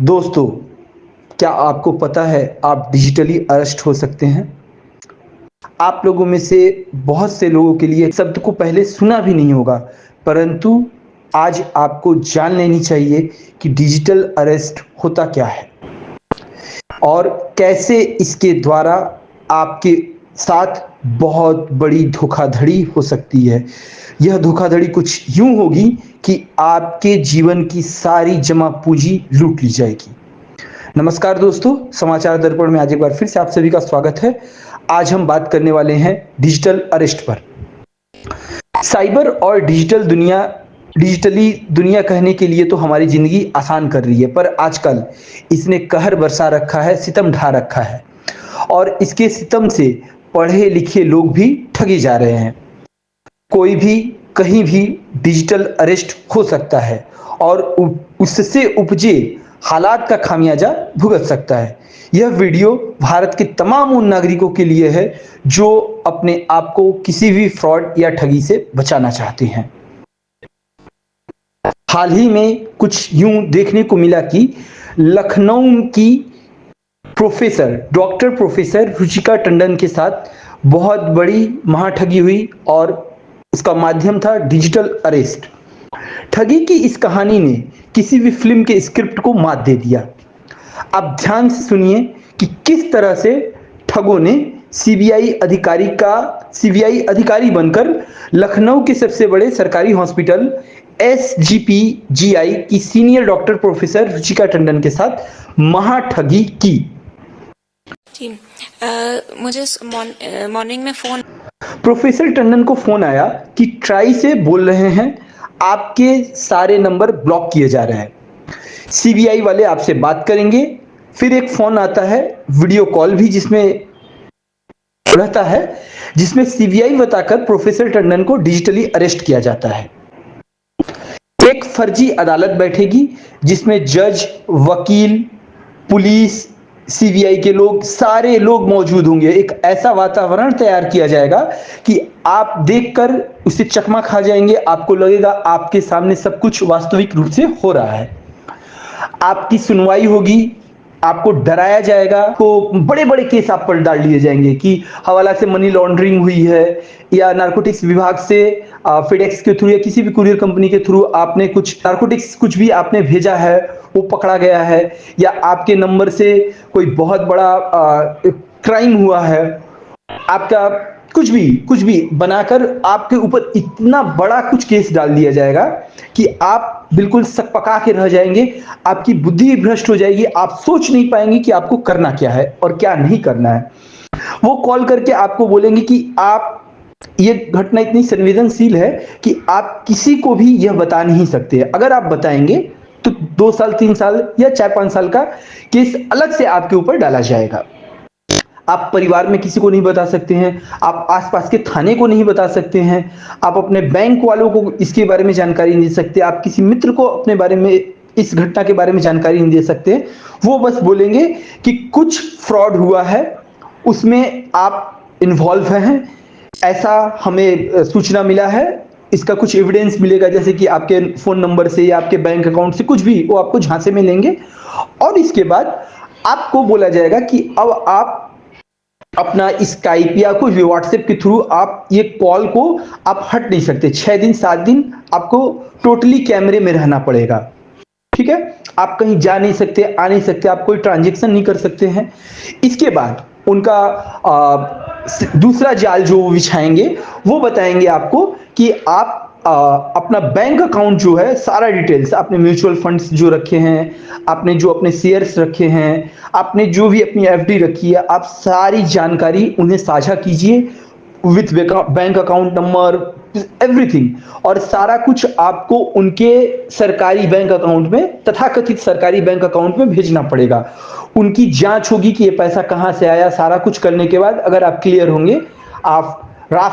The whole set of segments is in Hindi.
दोस्तों, क्या आपको पता है आप डिजिटली अरेस्ट हो सकते हैं? आप लोगों में से बहुत से लोगों के लिए शब्द को पहले सुना भी नहीं होगा, परंतु आज आपको जान लेनी चाहिए कि डिजिटल अरेस्ट होता क्या है और कैसे इसके द्वारा आपके साथ बहुत बड़ी धोखाधड़ी हो सकती है। यह धोखाधड़ी कुछ यूं होगी कि आपके जीवन की सारी जमा पूंजी लूट ली जाएगी। नमस्कार दोस्तों, समाचार दर्पण में आज एक बार फिर से आप सभी का स्वागत है। आज हम बात करने वाले हैं डिजिटल अरेस्ट पर। साइबर और डिजिटली दुनिया कहने के लिए तो हमारी जिंदगी आसान कर रही है, पर आजकल इसने कहर बरसा रखा है, सितम ढा रखा है और इसके सितम से पढ़े लिखे लोग भी ठगे जा रहे हैं। कोई भी कहीं भी डिजिटल अरेस्ट हो सकता है और उससे उपजे हालात का खामियाजा भुगत सकता है। यह वीडियो भारत के तमाम उन नागरिकों के लिए है जो अपने आप को किसी भी फ्रॉड या ठगी से बचाना चाहते हैं। हाल ही में कुछ यूं देखने को मिला कि लखनऊ की डॉक्टर प्रोफेसर रुचिका टंडन के साथ बहुत बड़ी महाठगी हुई और उसका माध्यम था डिजिटल अरेस्ट। ठगी की इस कहानी ने किसी भी फिल्म के स्क्रिप्ट को मात दे दिया। अब ध्यान से सुनिए कि किस तरह से ठगों ने सीबीआई अधिकारी बनकर लखनऊ के सबसे बड़े सरकारी हॉस्पिटल एसजीपीजीआई की senior doctor professor Ruchika Tandon के साथ महाठगी की। जी मुझे मॉर्निंग में फोन प्रोफेसर टंडन को फोन आया कि ट्राई से बोल रहे हैं, आपके सारे नंबर ब्लॉक किए जा रहे हैं, सीबीआई वाले आपसे बात करेंगे। फिर एक फोन आता है, वीडियो कॉल भी जिसमें रहता है, जिसमें सीबीआई बताकर प्रोफेसर टंडन को डिजिटली अरेस्ट किया जाता है। एक फर्जी अदालत बैठेगी जिसमें जज, वकील, पुलिस, सीबीआई के लोग, सारे लोग मौजूद होंगे। एक ऐसा वातावरण तैयार किया जाएगा कि आप देखकर उसे चकमा खा जाएंगे। आपको लगेगा आपके सामने सब कुछ वास्तविक रूप से हो रहा है। आपकी सुनवाई होगी, आपको डराया जाएगा, तो बड़े बड़े केस आप पर डाल दिए जाएंगे कि हवाला से मनी लॉन्ड्रिंग हुई है या नारकोटिक्स विभाग से फेडेक्स के थ्रू या किसी भी कुरियर कंपनी के थ्रू आपने कुछ नारकोटिक्स कुछ भी आपने भेजा है वो पकड़ा गया है, या आपके नंबर से कोई बहुत बड़ा क्राइम हुआ है। आपका कुछ भी बनाकर आपके ऊपर इतना बड़ा कुछ केस डाल दिया जाएगा कि आप बिल्कुल सकपका के रह जाएंगे। आपकी बुद्धि भ्रष्ट हो जाएगी, आप सोच नहीं पाएंगे कि आपको करना क्या है और क्या नहीं करना है। वो कॉल करके आपको बोलेंगे कि आप, ये घटना इतनी संवेदनशील है कि आप किसी को भी यह बता नहीं सकते। अगर आप बताएंगे तो 2 साल 3 साल या 4-5 साल का केस अलग से आपके ऊपर डाला जाएगा। आप परिवार में किसी को नहीं बता सकते हैं, आप आसपास के थाने को नहीं बता सकते हैं, आप अपने बैंक वालों को इसके बारे में जानकारी नहीं दे सकते, आप किसी मित्र को अपने बारे में इस घटना के बारे में जानकारी नहीं दे सकते। वो बस बोलेंगे कि कुछ फ्रॉड हुआ है, उसमें आप इन्वॉल्व हैं, ऐसा हमें सूचना मिला है, इसका कुछ एविडेंस मिलेगा, जैसे कि आपके फोन नंबर से या आपके बैंक अकाउंट से कुछ भी, वो आपको झांसे में लेंगे। और इसके बाद आपको बोला जाएगा कि अब आप अपना स्काइप या कुछ भी व्हाट्सएप के थ्रू आप ये कॉल को आप हट नहीं सकते। 6 दिन 7 दिन आपको टोटली कैमरे में रहना पड़ेगा। ठीक है, आप कहीं जा नहीं सकते, आ नहीं सकते, आप कोई ट्रांजैक्शन नहीं कर सकते हैं। इसके बाद उनका दूसरा जाल जो बिछाएंगे वो बताएंगे आपको कि आप अपना बैंक अकाउंट जो है, सारा डिटेल्स, आपने म्यूचुअल फंड्स जो रखे हैं, आपने जो अपने शेयर्स रखे हैं, आपने जो भी अपनी एफडी रखी है, आप सारी जानकारी उन्हें साझा कीजिए with bank account number, everything. और सारा कुछ आपको उनके सरकारी बैंक अकाउंट में, तथाकथित सरकारी बैंक अकाउंट में भेजना पड़ेगा। उनकी जांच होगी कि ये पैसा कहां से आया। सारा कुछ करने के बाद अगर आप क्लियर होंगे, आप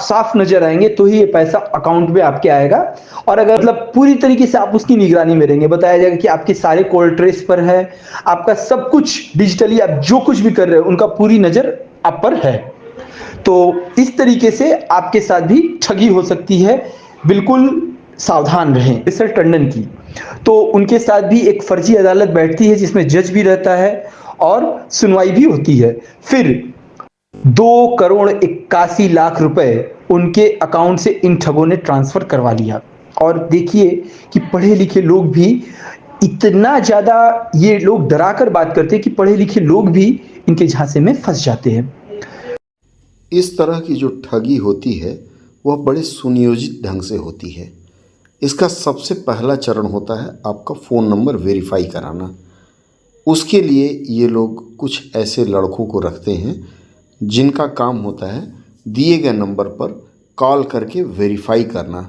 साफ नजर आएंगे, तो ही ये पैसा अकाउंट में आपके आएगा। और अगर मतलब पूरी तरीके से आप उसकी निगरानी में रहेंगे, बताया जाएगा कि आपके सारे कॉल ट्रेस पर है, आपका सब कुछ डिजिटली, आप जो कुछ भी कर रहे हो उनका पूरी नजर आप पर है। तो इस तरीके से आपके साथ भी ठगी हो सकती है। बिल्कुल सावधान रहें। मिस्टर टंडन की तो उनके साथ भी एक फर्जी अदालत बैठती है जिसमें जज भी रहता है और सुनवाई भी होती है। फिर 2 करोड़ 81 लाख रुपए उनके अकाउंट से इन ठगों ने ट्रांसफर करवा लिया। और देखिए कि पढ़े लिखे लोग भी इतना ज्यादा, ये लोग डराकर बात करते हैं कि पढ़े लिखे लोग भी इनके झांसे में फंस जाते हैं। इस तरह की जो ठगी होती है वह बड़े सुनियोजित ढंग से होती है। इसका सबसे पहला चरण होता है आपका फ़ोन नंबर वेरीफाई कराना। उसके लिए ये लोग कुछ ऐसे लड़कों को रखते हैं जिनका काम होता है दिए गए नंबर पर कॉल करके वेरीफाई करना।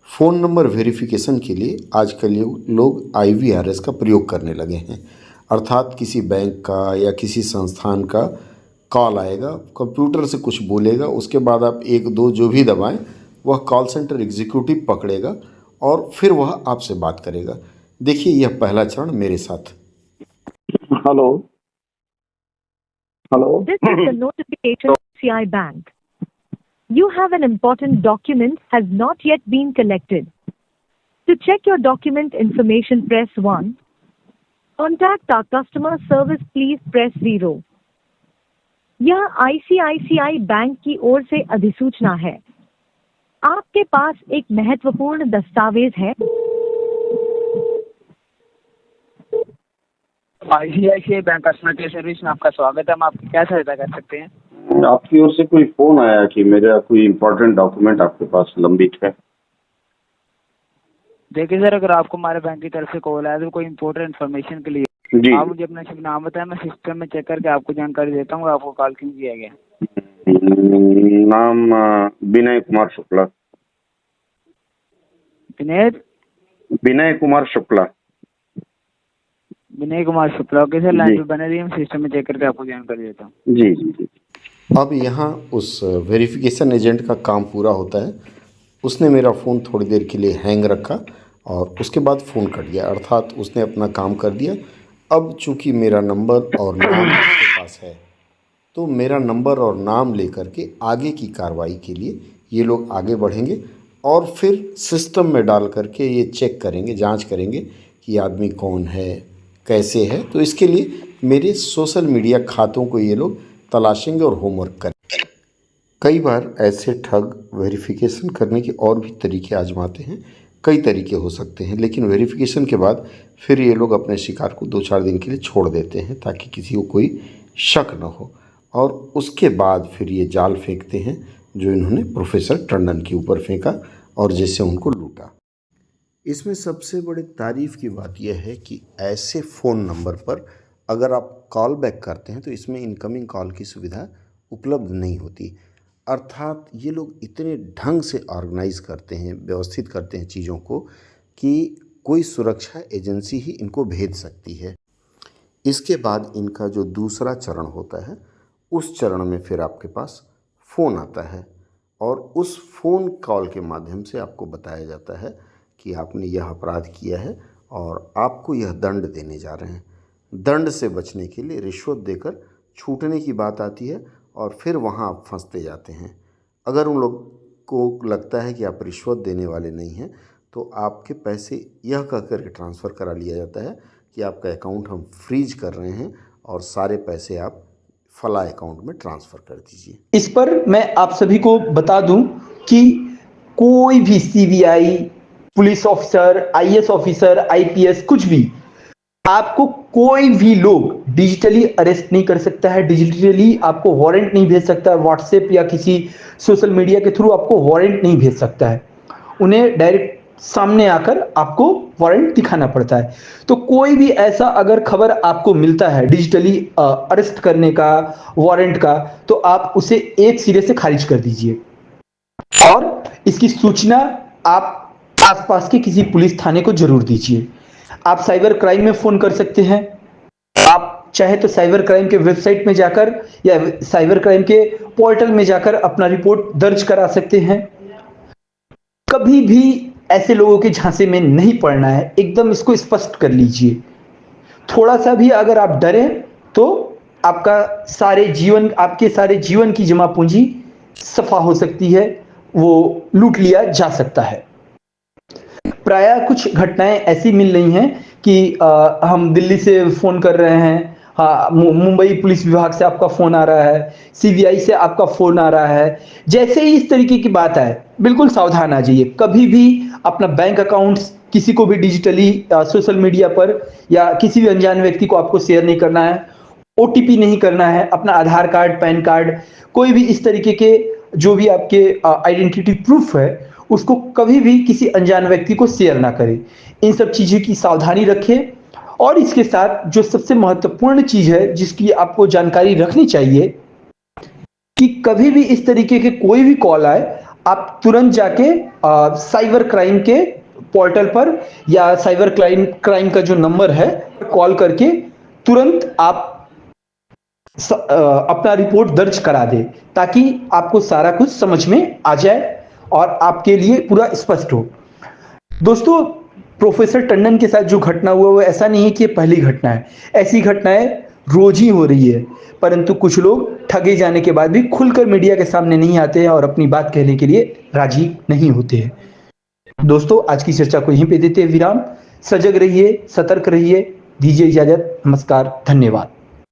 फ़ोन नंबर वेरिफिकेशन के लिए आजकल लोग IVRS का प्रयोग करने लगे हैं, अर्थात किसी बैंक का या किसी संस्थान का कॉल आएगा, कंप्यूटर से कुछ बोलेगा, उसके बाद आप 1 2 जो भी दबाएं वह कॉल सेंटर एग्जीक्यूटिव पकड़ेगा और फिर वह आपसे बात करेगा। देखिए यह पहला चरण मेरे साथ। Hello hello This is the notification of CI Bank. You have an important document has not yet been collected. To check your document information, press 1. Contact our customer service, please press 0. यह ICICI बैंक की ओर से अधिसूचना है। आपके पास एक महत्वपूर्ण दस्तावेज है। ICICI bank customer care service में आपका स्वागत है। हम आपकी क्या सहायता कर सकते हैं? आपकी ओर से कोई फोन आया कि मेरा कोई इम्पोर्टेंट डॉक्यूमेंट आपके पास लंबित है। देखिए सर, अगर आपको हमारे बैंक की तरफ से कॉल आया तो कोई इम्पोर्टेंट इन्फॉर्मेशन के लिए जी। आप मुझे अपना शुभ नाम बताएं, मैं सिस्टम में चेक करके आपको जानकारी देता हूँ आपको कॉल क्यों किया गया। नाम Vinay Kumar Shukla. Vinay Kumar Shukla. Vinay Kumar Shukla. Okay sir, line जी। पे बने रहिए, हम सिस्टम में चेक करके आपको जानकारी देता हूँ। जी जी जी। अब यहाँ उस वेरिफिकेशन एजेंट का काम पूरा होता है। उसने मेरा फ़ोन थोड़ी देर के लिए हैंग रखा और उसके बाद फ़ोन कट गया, अर्थात उसने अपना काम कर दिया। अब चूँकि मेरा नंबर और नाम उसके पास है तो मेरा नंबर और नाम लेकर के आगे की कार्रवाई के लिए ये लोग आगे बढ़ेंगे और फिर सिस्टम में डाल करके ये चेक करेंगे, जांच करेंगे कि आदमी कौन है, कैसे है। तो इसके लिए मेरे सोशल मीडिया खातों को ये लोग तलाशेंगे और होमवर्क करेंगे। कई बार ऐसे ठग वेरिफिकेशन करने के और भी तरीके आजमाते हैं। कई तरीके हो सकते हैं, लेकिन वेरिफिकेशन के बाद फिर ये लोग अपने शिकार को 2-4 दिन के लिए छोड़ देते हैं ताकि किसी को कोई शक न हो, और उसके बाद फिर ये जाल फेंकते हैं जो इन्होंने प्रोफेसर टंडन के ऊपर फेंका और जैसे उनको लूटा। इसमें सबसे बड़ी तारीफ़ की बात यह है कि ऐसे फ़ोन नंबर पर अगर आप कॉल बैक करते हैं तो इसमें इनकमिंग कॉल की सुविधा उपलब्ध नहीं होती। अर्थात ये लोग इतने ढंग से ऑर्गेनाइज़ करते हैं, व्यवस्थित करते हैं चीज़ों को कि कोई सुरक्षा एजेंसी ही इनको भेज सकती है। इसके बाद इनका जो दूसरा चरण होता है, उस चरण में फिर आपके पास फ़ोन आता है और उस फ़ोन कॉल के माध्यम से आपको बताया जाता है कि आपने यह अपराध किया है और आपको यह दंड देने जा रहे हैं। दंड से बचने के लिए रिश्वत देकर छूटने की बात आती है और फिर वहाँ आप फंसते जाते हैं। अगर उन लोग को लगता है कि आप रिश्वत देने वाले नहीं हैं तो आपके पैसे यह कह करके ट्रांसफ़र करा लिया जाता है कि आपका अकाउंट हम फ्रीज कर रहे हैं और सारे पैसे आप फला अकाउंट में ट्रांसफ़र कर दीजिए। इस पर मैं आप सभी को बता दूं कि कोई भी CBI police officer, IAS officer, IPS कुछ भी, आपको कोई भी लोग डिजिटली अरेस्ट नहीं कर सकता है। डिजिटली आपको वारंट नहीं भेज सकता है। व्हाट्सएप या किसी सोशल मीडिया के थ्रू आपको वारंट नहीं भेज सकता है। उन्हें डायरेक्ट सामने आकर आपको वारंट दिखाना पड़ता है। तो कोई भी ऐसा अगर खबर आपको मिलता है डिजिटली अरेस्ट करने का, वारंट का, तो आप उसे एक सिरे से खारिज कर दीजिए और इसकी सूचना आप आसपास के किसी पुलिस थाने को जरूर दीजिए। आप साइबर क्राइम में फोन कर सकते हैं। आप चाहे तो साइबर क्राइम के वेबसाइट में जाकर या साइबर क्राइम के पोर्टल में जाकर अपना रिपोर्ट दर्ज करा सकते हैं। कभी भी ऐसे लोगों के झांसे में नहीं पड़ना है, एकदम इसको स्पष्ट कर लीजिए। थोड़ा सा भी अगर आप डरे तो आपके सारे जीवन की जमा पूंजी सफा हो सकती है, वो लूट लिया जा सकता है। प्रायः कुछ घटनाएं ऐसी मिल रही हैं कि हम दिल्ली से फ़ोन कर रहे हैं, हाँ, मुंबई पुलिस विभाग से आपका फ़ोन आ रहा है, सीबीआई से आपका फ़ोन आ रहा है। जैसे ही इस तरीके की बात आए, बिल्कुल सावधान आ जाइए। कभी भी अपना बैंक अकाउंट्स किसी को भी डिजिटली सोशल मीडिया पर या किसी भी अनजान व्यक्ति को आपको शेयर नहीं करना है। ओटीपी नहीं करना है। अपना आधार कार्ड, पैन कार्ड, कोई भी इस तरीके के जो भी आपके आइडेंटिटी प्रूफ है, उसको कभी भी किसी अनजान व्यक्ति को शेयर ना करें। इन सब चीज़ों की सावधानी रखें। और इसके साथ जो सबसे महत्वपूर्ण चीज़ है जिसकी आपको जानकारी रखनी चाहिए कि कभी भी इस तरीके के कोई भी कॉल आए, आप तुरंत जाके साइबर क्राइम के पोर्टल पर या साइबर क्राइम का जो नंबर है कॉल करके तुरंत आप अपना रिपोर्ट दर्ज करा दे, ताकि आपको सारा कुछ समझ में आ जाए और आपके लिए पूरा स्पष्ट हो। दोस्तों, प्रोफेसर टंडन के साथ जो घटना हुआ वो ऐसा नहीं है कि ये पहली घटना है। ऐसी घटनाएं रोज ही हो रही है, परंतु कुछ लोग ठगे जाने के बाद भी खुलकर मीडिया के सामने नहीं आते हैं और अपनी बात कहने के लिए राजी नहीं होते हैं। दोस्तों, आज की चर्चा को यहीं पे देते हैं विराम। सजग रहिए, सतर्क रहिए। दीजिए इजाजत। नमस्कार, धन्यवाद।